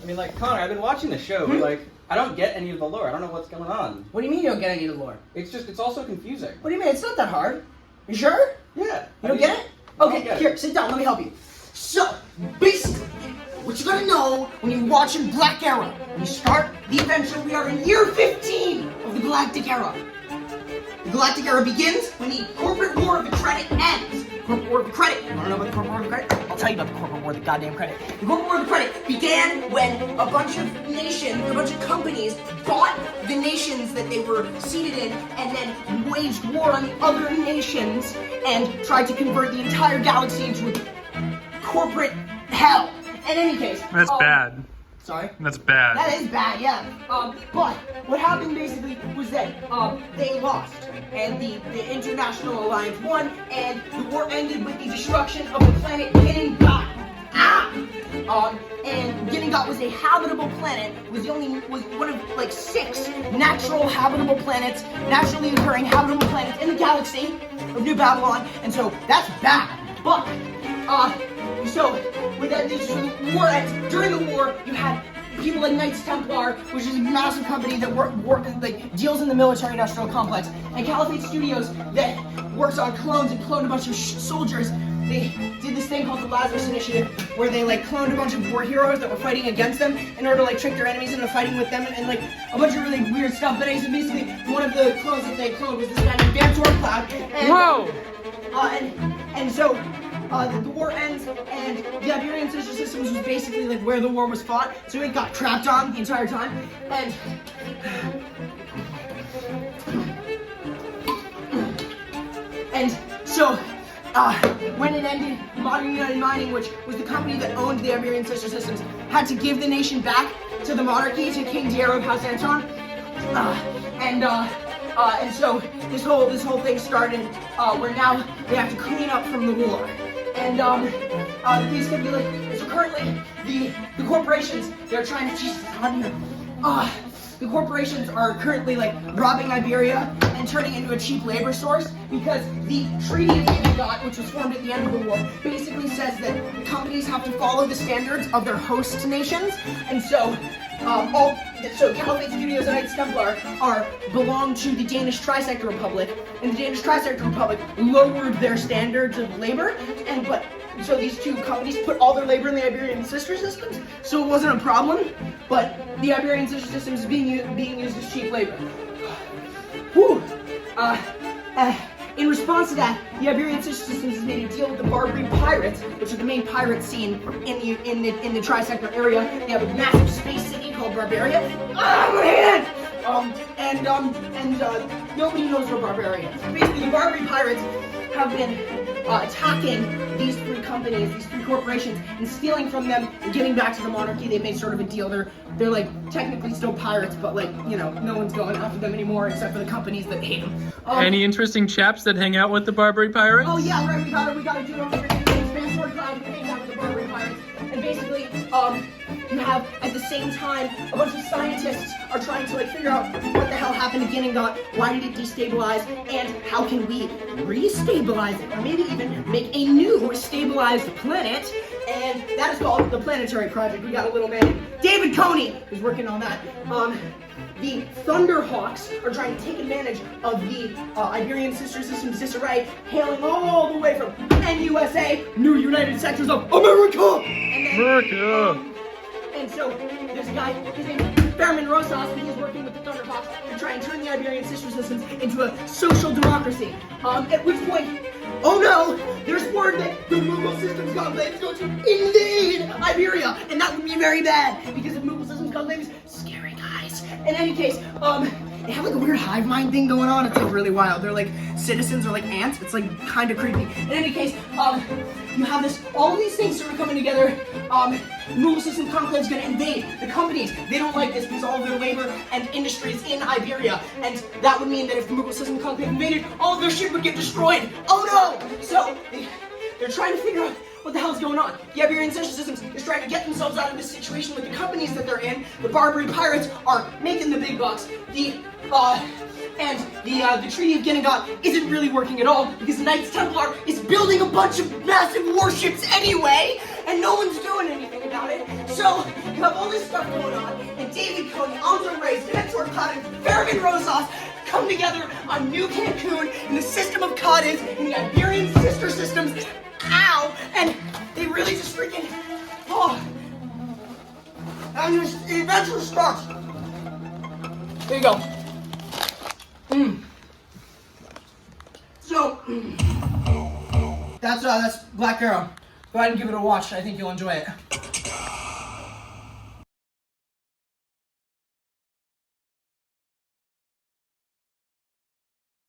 I mean, like, Connor, I've been watching the show, but, like, I don't get any of the lore. I don't know what's going on. What do you mean you don't get any of the lore? It's all so confusing. What do you mean? It's not that hard. You sure? Yeah. You don't get it? Okay, here, sit down. Let me help you. So, basically, what you gotta know when you're watching Black Era, when you start the adventure, we are in year 15 of the Galactic Era. The Galactic Era begins when the Corporate War of the Credit ends. Corporate War of the Credit. You wanna know about the Corporate War of the Credit? I'll tell you about the Corporate War of the goddamn Credit. The Corporate War of the Credit began when a bunch of nations, a bunch of companies bought the nations that they were seated in and then waged war on the other nations and tried to convert the entire galaxy into a corporate hell. In any case. That's bad. Sorry? That's bad. That is bad, yeah. But what happened basically was that they lost, and the International Alliance won, and the war ended with the destruction of the planet Ginningot. And Ginningot was a habitable planet. Was one of like 6 natural habitable planets, naturally occurring habitable planets in the galaxy of New Babylon, and so that's bad. But so when the war ends, during the war, you had people like Knights Templar, which is a massive company that deals in the military-industrial complex, and Caliphate Studios that works on clones and cloned a bunch of soldiers. They did this thing called the Lazarus Initiative, where they cloned a bunch of war heroes that were fighting against them in order to trick their enemies into fighting with them, and a bunch of really weird stuff. But basically, one of the clones that they cloned was this guy named Van Cloud. Whoa! And so the war ends, and the Iberian Sister Systems was basically where the war was fought, so it got crapped on the entire time, and so when it ended, Modern United Mining, which was the company that owned the Iberian Sister Systems, had to give the nation back to the monarchy, to King Diego of House Anton, and so this whole thing started where now they have to clean up from the war. And these can be so currently the corporations, they're trying to the corporations are currently robbing Iberia and turning it into a cheap labor source, because the Treaty of Ginningot, which was formed at the end of the war, basically says that the companies have to follow the standards of their host nations, and so Caliphate Studios and Knights Templar belong to the Danish Tri-Sector Republic, and the Danish Tri-Sector Republic lowered their standards of labor, so these two companies put all their labor in the Iberian Sister Systems, so it wasn't a problem, but the Iberian Sister Systems is being used as cheap labor. Whew. In response to that, the Iberian Sister Systems has made a deal with the Barbary Pirates, which are the main pirate scene in the Tri-Sector area. They have a massive space city called Barbaria. Oh man! Nobody knows where Barbaria is. Basically, the Barbary Pirates have been attacking these 3 companies, these 3 corporations, and stealing from them and giving back to the monarchy. They've made sort of a deal. They're technically still pirates, but no one's going after them anymore except for the companies that hate them. Any interesting chaps that hang out with the Barbary Pirates? Oh yeah, right. We gotta do it. Van Cloud hangs out with the Barbary Pirates, and basically, you have at the same time a bunch of scientists are trying to figure out what the hell happened to Ginningot, why did it destabilize, and how can we restabilize it, or maybe even make a new stabilized planet. And that is called the Planetary Project. We got a little man, David Coney, who's working on that. The Thunderhawks are trying to take advantage of the Iberian Sister Systems disarray, hailing all the way from NUSA, New United Sectors of America! And so, there's a guy, his name is Behrman Rosas, and he's working with the Thunderhawks to try and turn the Iberian Sister Systems into a social democracy. At which point, oh no, there's word that the Moogle Systems Conclave is going to invade Iberia, and that would be very bad, because the Moogle Systems Conclave is scary guys. In any case, they have a weird hive mind thing going on. It's really wild. They're citizens or ants. It's kind of creepy. In any case, you have all of these things sort of coming together. The Moogle Systems Conclave is going to invade the companies. They don't like this because all of their labor and industry is in Iberia, and that would mean that if the Moogle Systems Conclave invaded, all of their shit would get destroyed. Oh no! So they're trying to figure out what the hell's going on. The Iberian Sister Systems is trying to get themselves out of this situation with the companies that they're in. The Barbary Pirates are making the big bucks. The Treaty of Ginningot isn't really working at all because the Knights Templar is building a bunch of massive warships anyway, and no one's doing anything about it. So you have all this stuff going on, and David Cody, Andre Reyes, Mentor Cloud, and Fairman Rosas come together on New Cancun in the system of Cadiz in the Iberian sister systems. Ow! And they really just freaking. Oh. And the adventure starts. There you go. So, that's Black Arrow. Go ahead and give it a watch. I think you'll enjoy it.